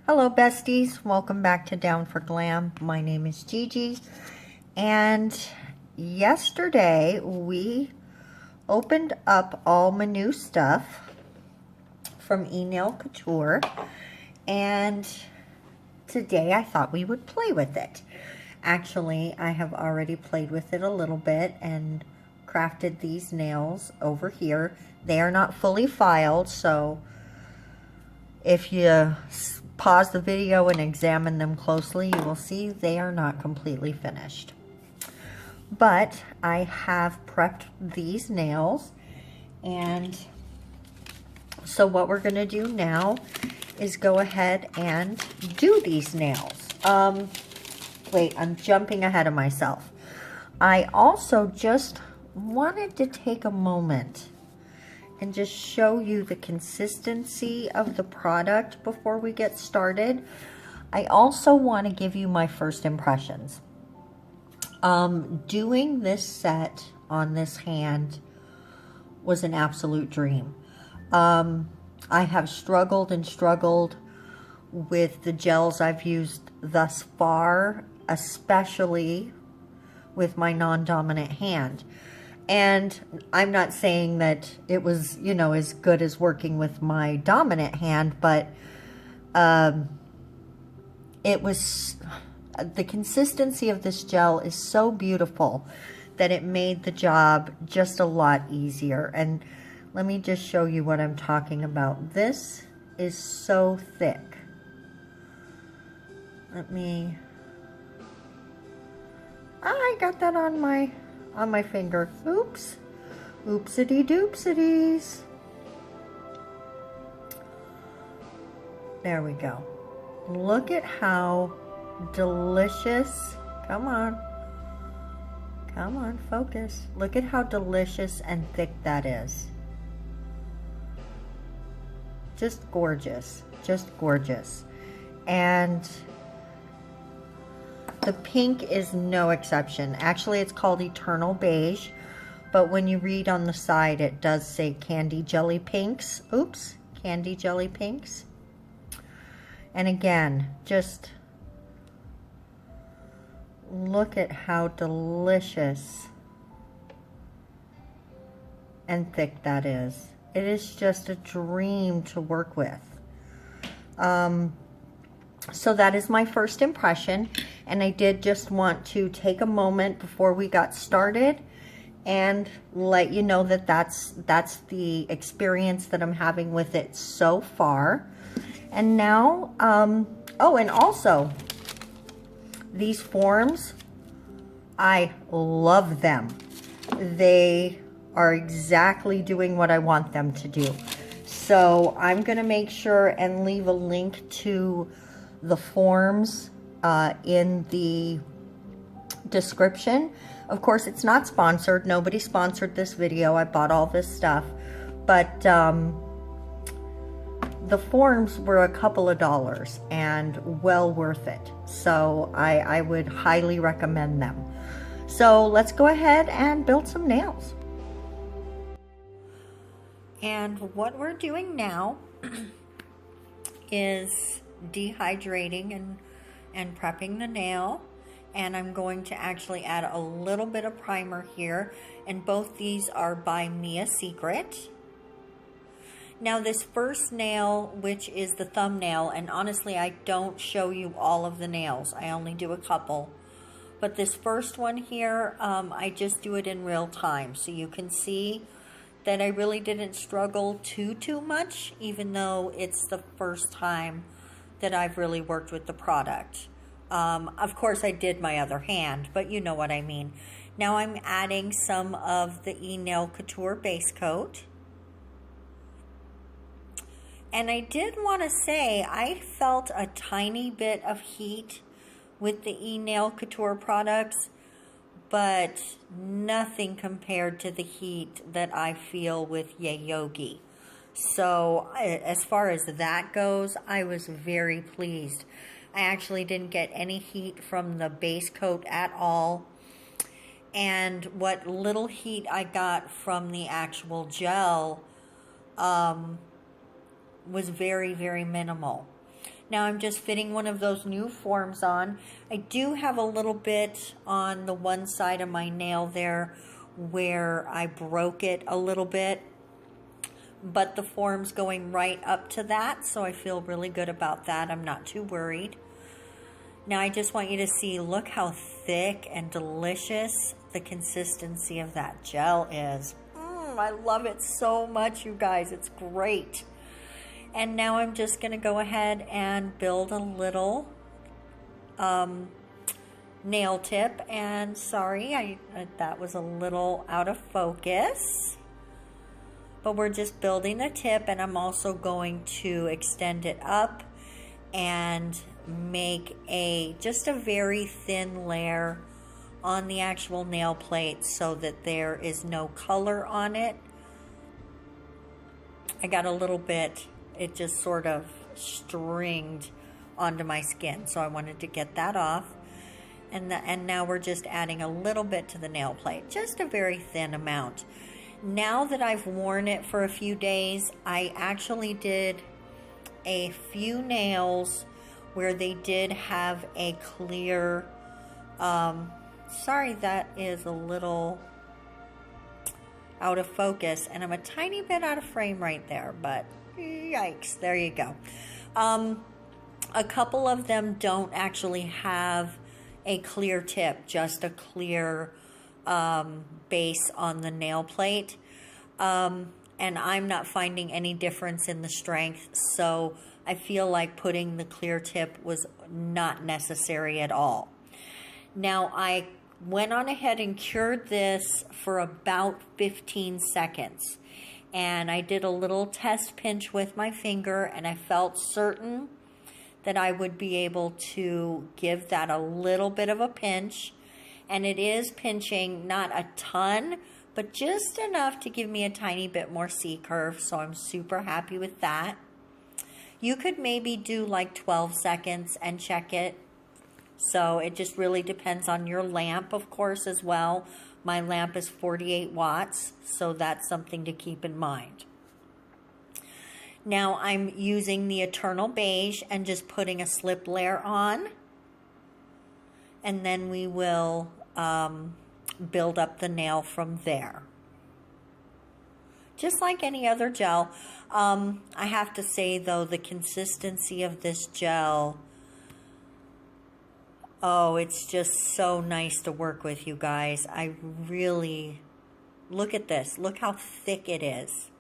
Hello besties, welcome back to Down for Glam. My name is Gigi, and yesterday we opened up all my new stuff from Enail Couture, and today I thought we would play with it. Actually, I have already played with it a little bit and crafted these nails over here. They are not fully filed, so if you pause the video and examine them closely, you will see they are not completely finished. But I have prepped these nails, and so what we're going to do now is go ahead and do these nails. Wait, I'm jumping ahead of myself. I also just wanted to take a moment and just show you the consistency of the product before we get started. I also want to give you my first impressions. Doing this set on this hand was an absolute dream. I have struggled and struggled with the gels I've used thus far, especially with my non-dominant hand. And I'm not saying that it was, you know, as good as working with my dominant hand, but it was, the consistency of this gel is so beautiful that it made the job just a lot easier. And let me just show you what I'm talking about. This is so thick. I got that on my finger. Oops. Oopsity doopsities. There we go. Look at how delicious. Come on. Come on, focus. Look at how delicious and thick that is. Just gorgeous. Just gorgeous. And the pink is no exception. Actually, it's called Eternal Beige, but when you read on the side, it does say Candy Jelly Pinks. Oops, Candy Jelly Pinks. And again, just look at how delicious and thick that is. It is just a dream to work with. So that is my first impression, and I did just want to take a moment before we got started and let you know that that's the experience that I'm having with it so far. And now, oh, and also these forms, I love them. They are exactly doing what I want them to do. So I'm gonna make sure and leave a link to the forms in the description. Of course, it's not sponsored. Nobody sponsored this video. I bought all this stuff, but the forms were a couple of dollars and well worth it. So I would highly recommend them. So let's go ahead and build some nails. And what we're doing now is dehydrating and prepping the nail, and I'm going to actually add a little bit of primer here, and both these are by Mia Secret. Now this first nail, which is the thumbnail, and honestly I don't show you all of the nails, I only do a couple, but this first one here, I just do it in real time so you can see that I really didn't struggle too much, even though it's the first time that I've really worked with the product. Of course I did my other hand, but you know what I mean. Now I'm adding some of the Enail Couture base coat. And I did want to say I felt a tiny bit of heat with the Enail Couture products, but nothing compared to the heat that I feel with Yayoge. So as far as that goes, I was very pleased. I actually didn't get any heat from the base coat at all. And what little heat I got from the actual gel was very, very minimal. Now I'm just fitting one of those new forms on. I do have a little bit on the one side of my nail there where I broke it a little bit, but the form's going right up to that, so I feel really good about that. I'm not too worried. Now I just want you to see, look how thick and delicious the consistency of that gel is. I love it so much, you guys. It's great. And now I'm just going to go ahead and build a little nail tip. And sorry, that was a little out of focus. But we're just building the tip, and I'm also going to extend it up and make just a very thin layer on the actual nail plate so that there is no color on it. I got a little bit, it just sort of stringed onto my skin, so I wanted to get that off. And now we're just adding a little bit to the nail plate, just a very thin amount. Now that I've worn it for a few days, I actually did a few nails where they did have a clear, sorry, that is a little out of focus, and I'm a tiny bit out of frame right there, but yikes, there you go. A couple of them don't actually have a clear tip, just a clear base on the nail plate. And I'm not finding any difference in the strength, so I feel like putting the clear tip was not necessary at all. Now I went on ahead and cured this for about 15 seconds. And I did a little test pinch with my finger, and I felt certain that I would be able to give that a little bit of a pinch. And it is pinching, not a ton, but just enough to give me a tiny bit more C-curve, so I'm super happy with that. You could maybe do like 12 seconds and check it. So it just really depends on your lamp, of course, as well. My lamp is 48 watts, so that's something to keep in mind. Now I'm using the Eternal Beige and just putting a slip layer on. And then we will build up the nail from there. Just like any other gel. I have to say, though, the consistency of this gel, oh, it's just so nice to work with, you guys. I really, look at this. Look how thick it is.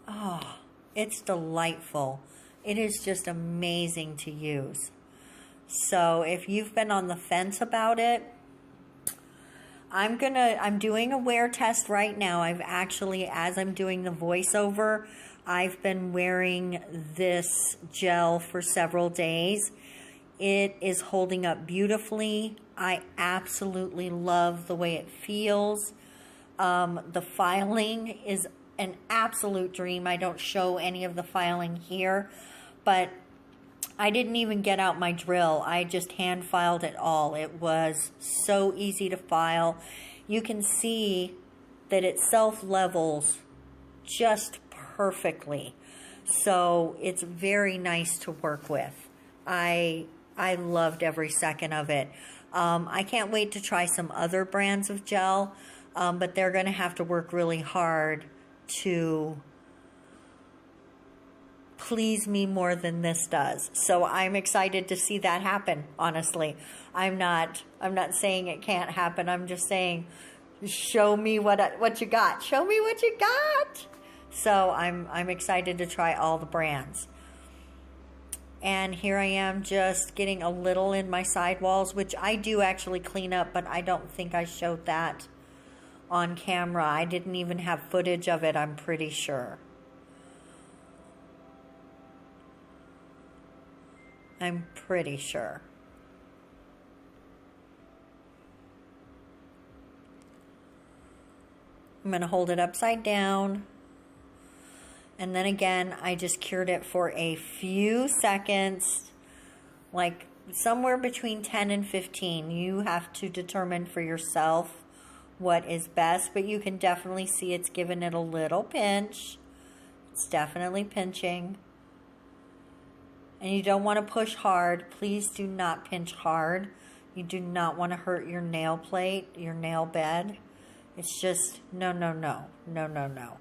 Oh, it's delightful. It is just amazing to use. So if you've been on the fence about it, I'm doing a wear test right now. I've actually, as I'm doing the voiceover, I've been wearing this gel for several days. It is holding up beautifully. I absolutely love the way it feels. The filing is an absolute dream. I don't show any of the filing here, but I didn't even get out my drill. I just hand filed it all. It was so easy to file. You can see that it self-levels just perfectly. So it's very nice to work with. I loved every second of it. I can't wait to try some other brands of gel, but they're going to have to work really hard to please me more than this does. So I'm excited to see that happen, honestly. I'm not saying it can't happen. I'm just saying, show me what you got. Show me what you got. So I'm excited to try all the brands. And here I am just getting a little in my sidewalls, which I do actually clean up, but I don't think I showed that on camera. I didn't even have footage of it, I'm pretty sure. I'm pretty sure. I'm going to hold it upside down. And then again, I just cured it for a few seconds, like somewhere between 10 and 15. You have to determine for yourself what is best, but you can definitely see it's given it a little pinch. It's definitely pinching. And you don't want to push hard. Please do not pinch hard. You do not want to hurt your nail plate, your nail bed. It's just, no, no, no, no, no, no.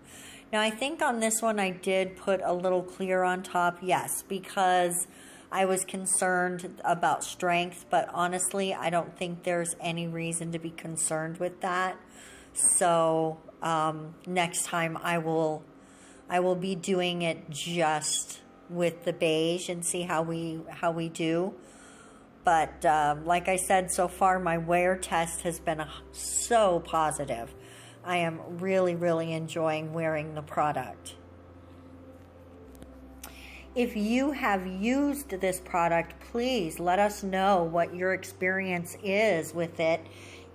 Now, I think on this one I did put a little clear on top, yes, because I was concerned about strength, but honestly, I don't think there's any reason to be concerned with that. So next time I will be doing it just with the beige and see how we do. But like I said, so far my wear test has been so positive. I am really, really enjoying wearing the product. If you have used this product, please let us know what your experience is with it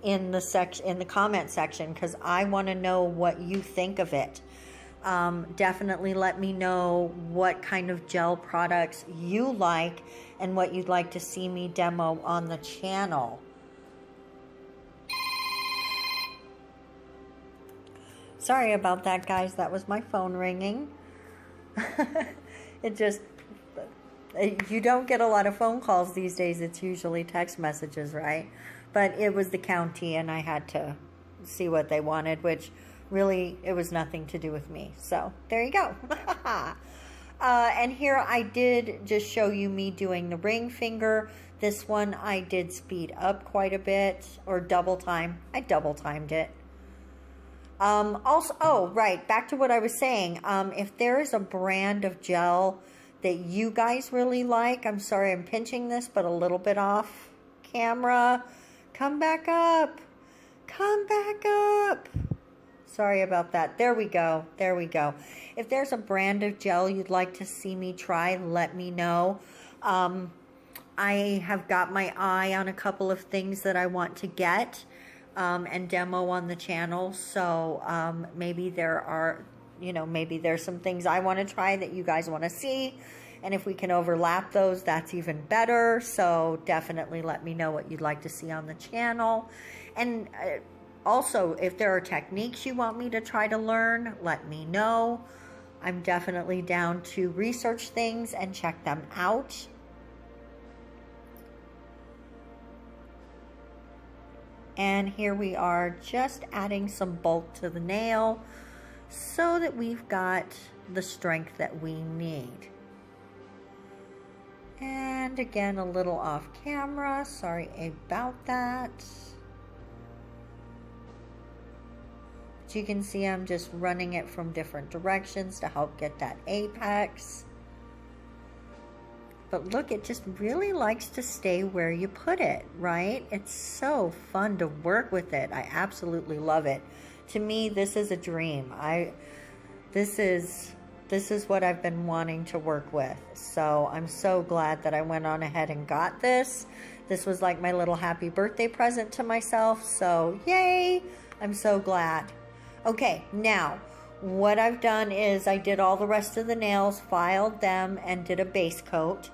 in the comment section, because I want to know what you think of it. Definitely let me know what kind of gel products you like and what you'd like to see me demo on the channel. Sorry about that, guys. That was my phone ringing. It just, you don't get a lot of phone calls these days. It's usually text messages, right? But it was the county and I had to see what they wanted, which really, it was nothing to do with me. So there you go. And here I did just show you me doing the ring finger. This one I did speed up quite a bit, or double time. I double timed it. Also, oh, right, back to what I was saying. If there is a brand of gel that you guys really like, I'm sorry I'm pinching this, but a little bit off camera. Come back up. Come back up. Sorry about that. There we go. There we go. If there's a brand of gel you'd like to see me try, let me know. I have got my eye on a couple of things that I want to get and demo on the channel. So maybe there are, maybe there's some things I want to try that you guys want to see. And if we can overlap those, that's even better. So definitely let me know what you'd like to see on the channel. And also, if there are techniques you want me to try to learn, let me know. I'm definitely down to research things and check them out. And here we are, just adding some bulk to the nail so that we've got the strength that we need. And again, a little off camera, sorry about that. But you can see I'm just running it from different directions to help get that apex. But look, it just really likes to stay where you put it, right? It's so fun to work with it. I absolutely love it. To me, this is a dream. This is what I've been wanting to work with. So I'm so glad that I went on ahead and got this. This was like my little happy birthday present to myself. So yay, I'm so glad. Okay, now what I've done is I did all the rest of the nails, filed them, and did a base coat.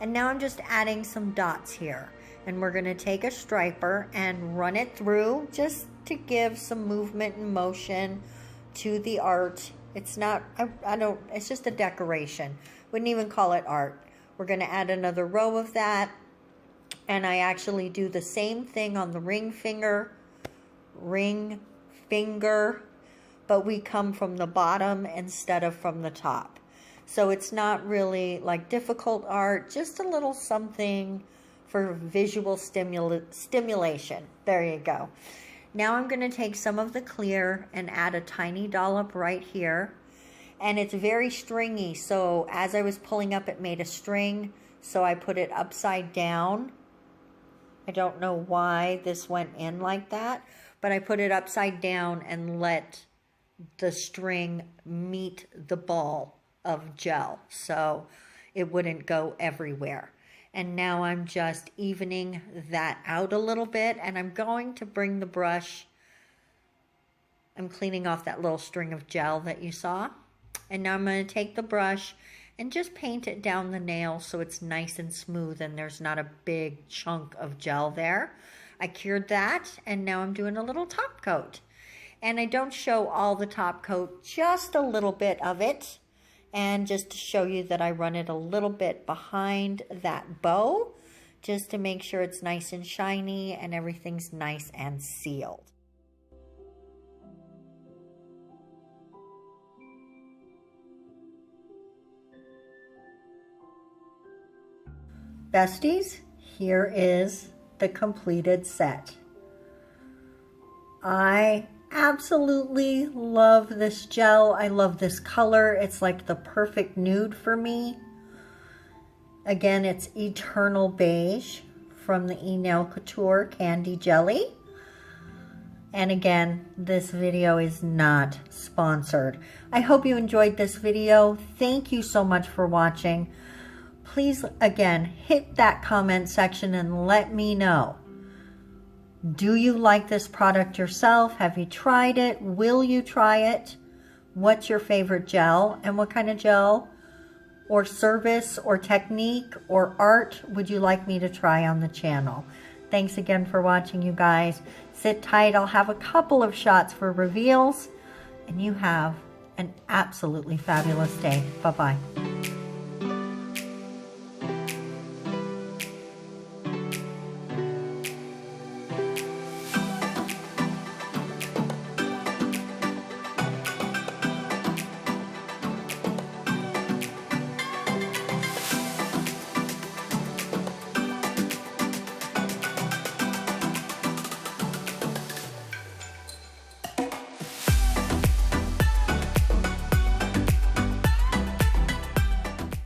And now I'm just adding some dots here. And we're going to take a striper and run it through just to give some movement and motion to the art. It's not, it's just a decoration. Wouldn't even call it art. We're going to add another row of that. And I actually do the same thing on the ring finger, but we come from the bottom instead of from the top. So it's not really like difficult art, just a little something for visual stimulation. There you go. Now I'm going to take some of the clear and add a tiny dollop right here. And it's very stringy, so as I was pulling up, it made a string, so I put it upside down. I don't know why this went in like that, but I put it upside down and let the string meet the ball of gel, so it wouldn't go everywhere. And now I'm just evening that out a little bit, and I'm going to bring the brush. I'm cleaning off that little string of gel that you saw. And now I'm going to take the brush and just paint it down the nail so it's nice and smooth and there's not a big chunk of gel there. I cured that, and now I'm doing a little top coat. And I don't show all the top coat, just a little bit of it. And just to show you that I run it a little bit behind that bow, just to make sure it's nice and shiny and everything's nice and sealed. Besties, here is the completed set. I absolutely love this gel. I love this color. It's like the perfect nude for me. Again, it's Eternal Beige from the Enail Couture Candy Jelly. And again, this video is not sponsored. I hope you enjoyed this video. Thank you so much for watching. Please, again, hit that comment section and let me know. Do you like this product yourself? Have you tried it? Will you try it? What's your favorite gel? And what kind of gel or service or technique or art would you like me to try on the channel? Thanks again for watching, you guys. Sit tight. I'll have a couple of shots for reveals. And you have an absolutely fabulous day. Bye-bye.